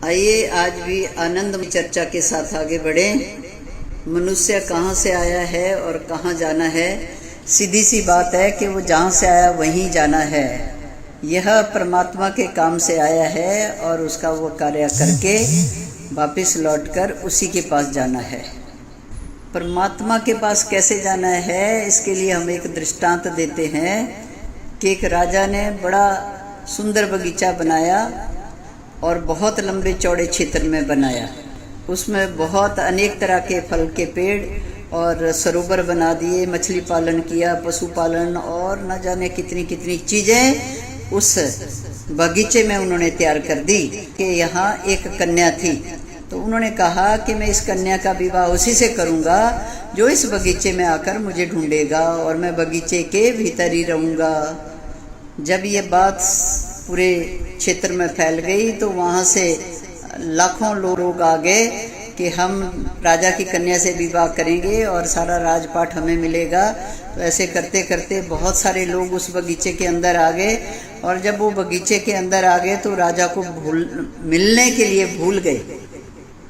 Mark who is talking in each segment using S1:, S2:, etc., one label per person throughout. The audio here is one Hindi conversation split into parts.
S1: आइए आज भी आनंद चर्चा के साथ आगे बढ़े। मनुष्य कहाँ से आया है और कहाँ जाना है। सीधी सी बात है कि वो जहाँ से आया वहीं जाना है। यह परमात्मा के काम से आया है और उसका वो कार्य करके वापस लौटकर उसी के पास जाना है। परमात्मा के पास कैसे जाना है, इसके लिए हम एक दृष्टांत देते हैं कि एक राजा ने बड़ा सुंदर बगीचा बनाया और बहुत लंबे चौड़े क्षेत्र में बनाया। उसमें बहुत अनेक तरह के फल के पेड़ और सरोवर बना दिए, मछली पालन किया, पशुपालन और न जाने कितनी कितनी चीज़ें उस बगीचे में उन्होंने तैयार कर दी। कि यहाँ एक कन्या थी, तो उन्होंने कहा कि मैं इस कन्या का विवाह उसी से करूँगा जो इस बगीचे में आकर मुझे ढूंढेगा और मैं बगीचे के भीतर ही रहूँगा। जब ये बात पूरे क्षेत्र में फैल गई तो वहाँ से लाखों लोग आ गए कि हम राजा की कन्या से विवाह करेंगे और सारा राजपाट हमें मिलेगा। तो ऐसे करते करते बहुत सारे लोग उस बगीचे के अंदर आ गए और जब वो बगीचे के अंदर आ गए तो राजा को मिलने के लिए भूल गए।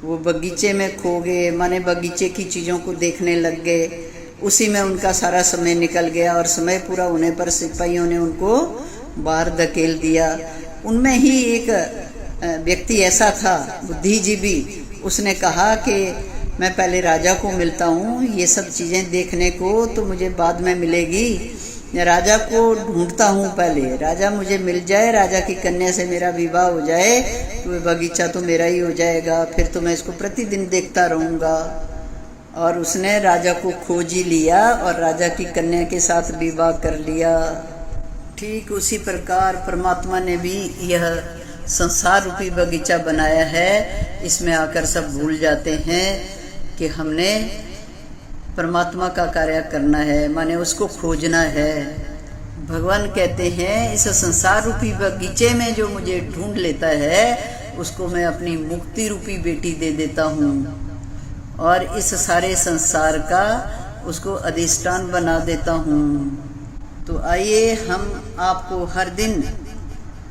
S1: वो बगीचे में खो गए, माने बगीचे की चीज़ों को देखने लग गए। उसी में उनका सारा समय निकल गया और समय पूरा होने पर सिपाहियों ने उनको बाहर धकेल दिया। उनमें ही एक व्यक्ति ऐसा था, बुद्धिजीवी, उसने कहा कि मैं पहले राजा को मिलता हूँ, ये सब चीज़ें देखने को तो मुझे बाद में मिलेगी। राजा को ढूंढता हूँ, पहले राजा मुझे मिल जाए, राजा की कन्या से मेरा विवाह हो जाए तो बगीचा तो मेरा ही हो जाएगा, फिर तो मैं इसको प्रतिदिन देखता रहूँगा। और उसने राजा को खोज ही लिया और राजा की कन्या के साथ विवाह कर लिया। ठीक उसी प्रकार परमात्मा ने भी यह संसार रूपी बगीचा बनाया है। इसमें आकर सब भूल जाते हैं कि हमने परमात्मा का कार्य करना है, माने उसको खोजना है। भगवान कहते हैं इस संसार रूपी बगीचे में जो मुझे ढूंढ लेता है उसको मैं अपनी मुक्ति रूपी बेटी दे देता हूँ और इस सारे संसार का उसको अधिष्ठान बना देता हूँ। तो आइए हम आपको हर दिन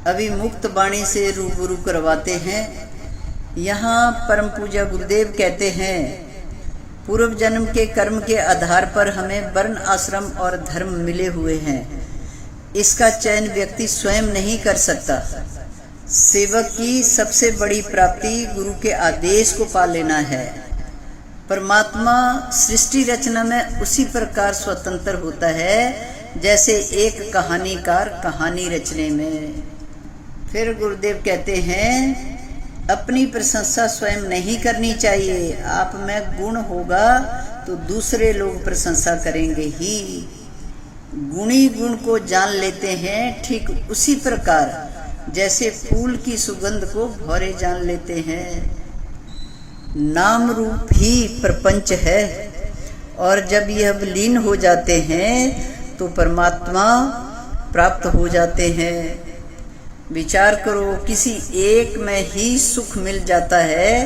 S1: अभिमुक्त वाणी से रूबरू करवाते हैं। यहाँ परम पूज्य गुरुदेव कहते हैं पूर्व जन्म के कर्म के आधार पर हमें वर्ण, आश्रम और धर्म मिले हुए हैं। इसका चयन व्यक्ति स्वयं नहीं कर सकता। सेवक की सबसे बड़ी प्राप्ति गुरु के आदेश को पा लेना है। परमात्मा सृष्टि रचना में उसी प्रकार स्वतंत्र होता है जैसे एक कहानीकार कहानी रचने में। फिर गुरुदेव कहते हैं अपनी प्रशंसा स्वयं नहीं करनी चाहिए। आप में गुण होगा तो दूसरे लोग प्रशंसा करेंगे ही। गुणी गुण को जान लेते हैं ठीक उसी प्रकार जैसे फूल की सुगंध को भौरे जान लेते हैं। नाम रूप ही प्रपंच है और जब यह विलीन हो जाते हैं तो परमात्मा प्राप्त हो जाते हैं। विचार करो, किसी एक में ही सुख मिल जाता है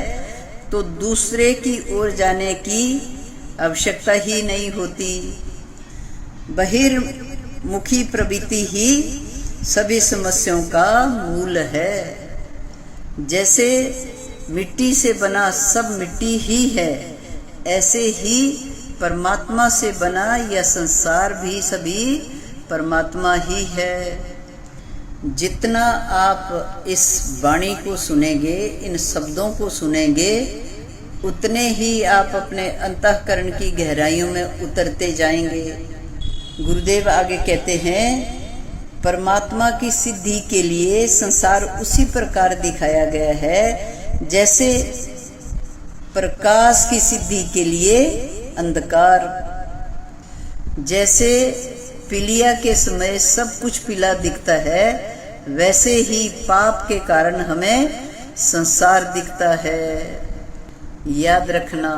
S1: तो दूसरे की ओर जाने की आवश्यकता ही नहीं होती। बहिर्मुखी प्रवृत्ति ही सभी समस्याओं का मूल है। जैसे मिट्टी से बना सब मिट्टी ही है, ऐसे ही परमात्मा से बना यह संसार भी सभी परमात्मा ही है। जितना आप इस वाणी को सुनेंगे, इन शब्दों को सुनेंगे, उतने ही आप अपने अंतःकरण की गहराइयों में उतरते जाएंगे। गुरुदेव आगे कहते हैं परमात्मा की सिद्धि के लिए संसार उसी प्रकार दिखाया गया है जैसे प्रकाश की सिद्धि के लिए अंधकार। जैसे पीलिया के समय सब कुछ पीला दिखता है, वैसे ही पाप के कारण हमें संसार दिखता है। याद रखना।